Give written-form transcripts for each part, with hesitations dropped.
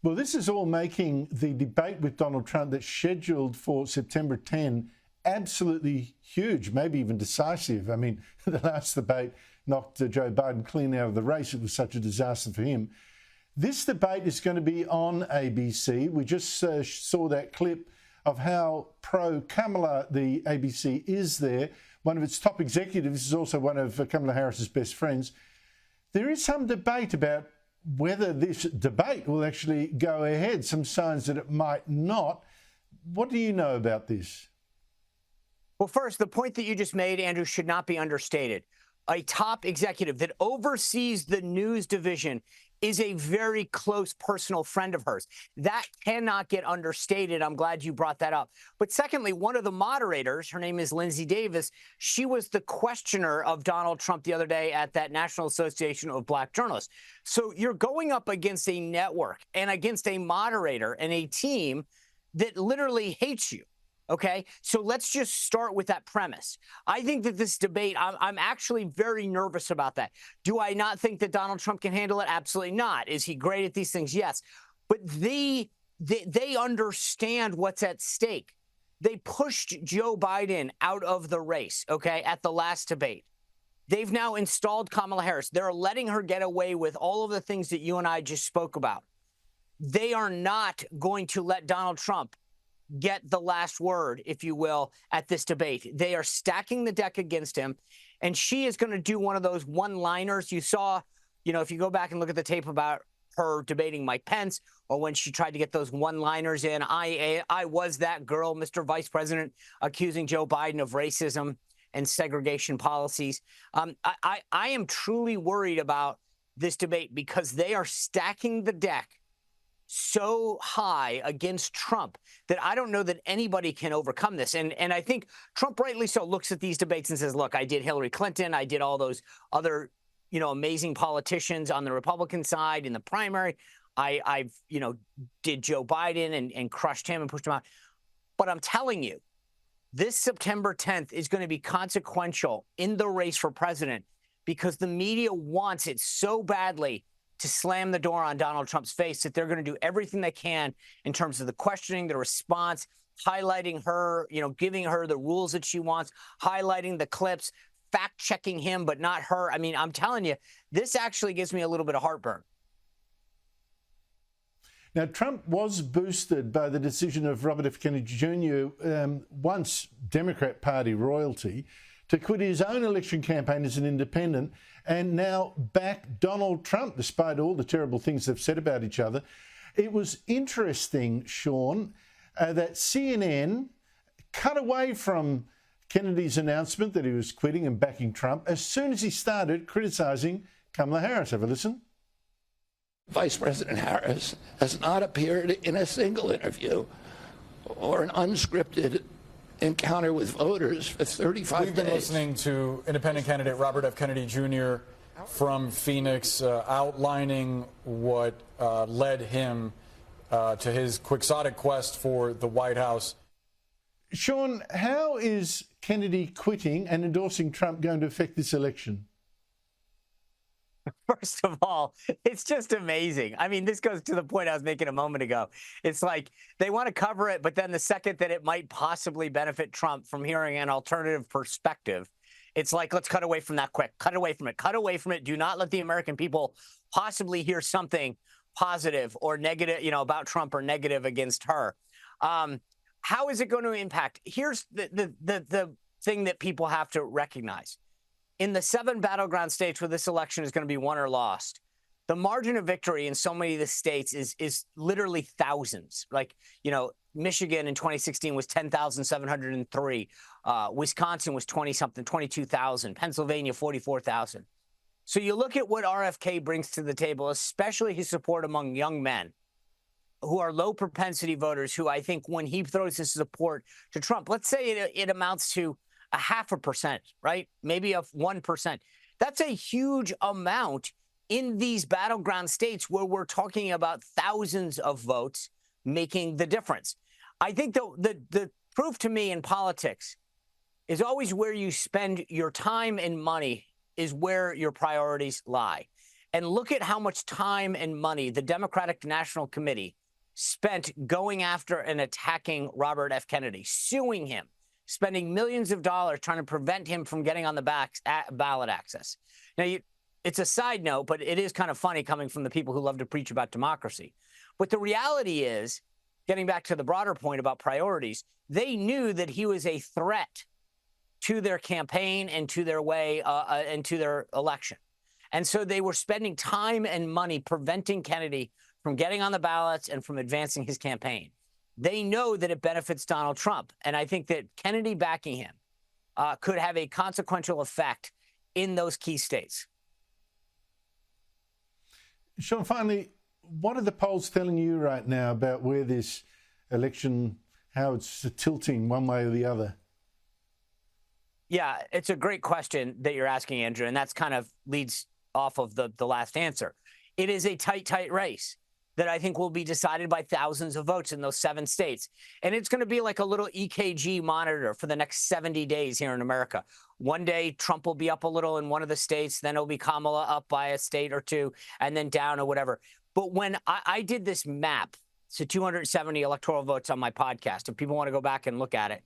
Well, this is all making the debate with Donald Trump that's scheduled for September 10 absolutely huge, maybe even decisive. I mean, the last debate knocked Joe Biden clean out of the race. It was such a disaster for him. This debate is going to be on ABC. We just saw that clip of how pro-Kamala the ABC is there. One of its top executives is also one of Kamala Harris's best friends. There is some debate about whether this debate will actually go ahead, some signs that it might not. What do you know about this? Well, first, the point that you just made, Andrew, should not be understated. A top executive that oversees the news division is a very close personal friend of hers. That cannot get understated. I'm glad you brought that up. But secondly, one of the moderators, her name is Lindsay Davis, she was the questioner of Donald Trump the other day at that National Association of Black Journalists. So you're going up against a network and against a moderator and a team that literally hates you. OK, so let's just start with that premise. I think that this debate, I'm actually very nervous about that. Do I not think that Donald Trump can handle it? Absolutely not. Is he great at these things? Yes. But they understand what's at stake. They pushed Joe Biden out of the race, OK, at the last debate. They've now installed Kamala Harris. They're letting her get away with all of the things that you and I just spoke about. They are not going to let Donald Trump get the last word, if you will, at this debate. They are stacking the deck against him, and she is going to do one of those one-liners you saw, you know, if you go back and look at the tape about her debating Mike Pence, or when she tried to get those one-liners in, I was that girl, Mr. Vice President, accusing Joe Biden of racism and segregation policies. I am truly worried about this debate because they are stacking the deck so high against Trump that I don't know that anybody can overcome this. And I think Trump, rightly so, looks at these debates and says, look, I did Hillary Clinton. I did all those other, you know, amazing politicians on the Republican side in the primary. I've, you know, did Joe Biden and crushed him and pushed him out. But I'm telling you, this September 10th is going to be consequential in the race for president because the media wants it so badly to slam the door on Donald Trump's face that they're going to do everything they can in terms of the questioning, the response, highlighting her, you know, giving her the rules that she wants, highlighting the clips, fact-checking him, but not her. I mean, I'm telling you, this actually gives me a little bit of heartburn. Now, Trump was boosted by the decision of Robert F. Kennedy Jr., once Democrat Party royalty, to quit his own election campaign as an independent and now back Donald Trump, despite all the terrible things they've said about each other. It was interesting, Sean, that CNN cut away from Kennedy's announcement that he was quitting and backing Trump as soon as he started criticising Kamala Harris. Have a listen. Vice President Harris has not appeared in a single interview or an unscripted encounter with voters for 35 days. We've been listening to independent candidate Robert F. Kennedy Jr. from Phoenix outlining what led him to his quixotic quest for the White House. Sean, how is Kennedy quitting and endorsing Trump going to affect this election? First of all, it's just amazing. I mean, this goes to the point I was making a moment ago. It's like they want to cover it, but then the second that it might possibly benefit Trump from hearing an alternative perspective, it's like, let's cut away from that quick. Cut away from it. Cut away from it. Do not let the American people possibly hear something positive or negative, you know, about Trump or negative against her. How is it going to impact? Here's the thing that people have to recognize. In the 7 battleground states where this election is going to be won or lost, the margin of victory in so many of the states is literally thousands. Like, you know, Michigan in 2016 was 10,703. Wisconsin was 20-something, 22,000. Pennsylvania, 44,000. So you look at what RFK brings to the table, especially his support among young men who are low propensity voters, who I think when he throws his support to Trump, let's say it amounts to 0.5%, right? Maybe 1%. That's a huge amount in these battleground states where we're talking about thousands of votes making the difference. I think the proof to me in politics is always where you spend your time and money is where your priorities lie. and look at how much time and money the Democratic National Committee spent going after and attacking Robert F. Kennedy, suing him, spending millions of dollars trying to prevent him from getting on the ballot access. Now, it's a side note, but it is kind of funny coming from the people who love to preach about democracy. But the reality is, getting back to the broader point about priorities, they knew that he was a threat to their campaign and to their way and to their election. And so they were spending time and money preventing Kennedy from getting on the ballots and from advancing his campaign. They know that it benefits Donald Trump. And I think that Kennedy backing him could have a consequential effect in those key states. Sean, finally, what are the polls telling you right now about where this election, how it's tilting one way or the other? Yeah, it's a great question that you're asking, Andrew, and that's kind of leads off of the last answer. It is a tight race that I think will be decided by thousands of votes in those 7 states. And it's going to be like a little EKG monitor for the next 70 days here in America. One day, Trump will be up a little in one of the states, then it'll be Kamala up by a state or two, and then down or whatever. But when I did this map, so 270 electoral votes on my podcast, if people want to go back and look at it,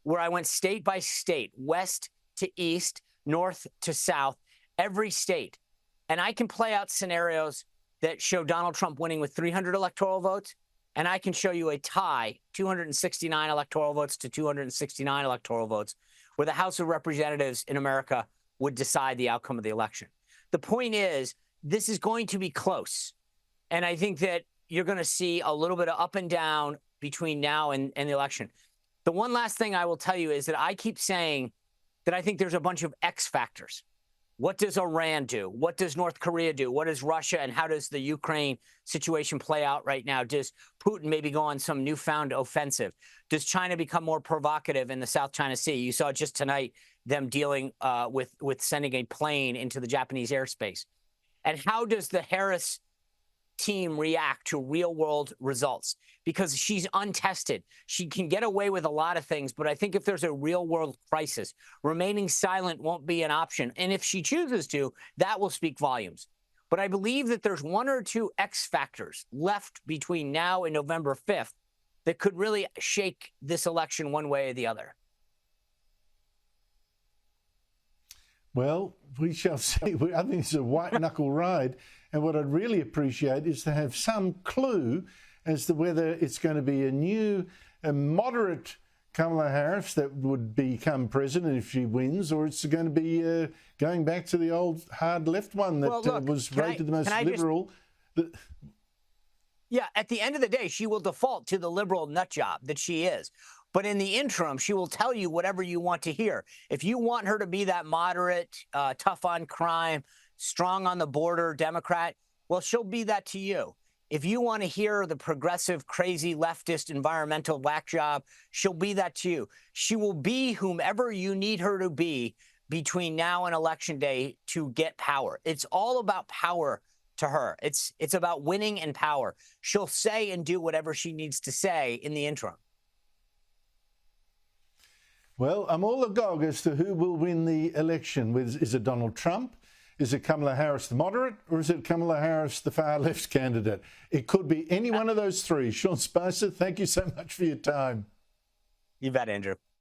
where I went state by state, west to east, north to south, every state. And I can play out scenarios that show Donald Trump winning with 300 electoral votes, and I can show you a tie, 269 electoral votes to 269 electoral votes, where the House of Representatives in America would decide the outcome of the election. The point is, this is going to be close. And I think that you're going to see a little bit of up and down between now and the election. The one last thing I will tell you is that I keep saying that I think there's a bunch of X factors. What does Iran do? What does North Korea do? What does Russia and how does the Ukraine situation play out right now? Does Putin maybe go on some newfound offensive? Does China become more provocative in the South China Sea? You saw just tonight them dealing with sending a plane into the Japanese airspace. And how does the Harris team react to real world results? Because she's untested. She can get away with a lot of things, but I think if there's a real world crisis, remaining silent won't be an option. And if she chooses to, that will speak volumes. But I believe that there's 1 or 2 X factors left between now and November 5th that could really shake this election one way or the other. Well, we shall see. I think it's a white-knuckle ride. And what I'd really appreciate is to have some clue as to whether it's going to be a moderate Kamala Harris that would become president if she wins, or it's going to be going back to the old hard left one that was rated the most liberal. Yeah, at the end of the day, she will default to the liberal nut job that she is. But in the interim, she will tell you whatever you want to hear. If you want her to be that moderate, tough on crime, strong on the border Democrat, well, she'll be that to you. If you want to hear the progressive, crazy, leftist, environmental whack job, she'll be that to you. She will be whomever you need her to be between now and Election Day to get power. It's all about power to her. It's about winning and power. She'll say and do whatever she needs to say in the interim. Well, I'm all agog as to who will win the election. Is it Donald Trump? Is it Kamala Harris, the moderate, or is it Kamala Harris, the far-left candidate? It could be any one of those three. Sean Spicer, thank you so much for your time. You bet, Andrew.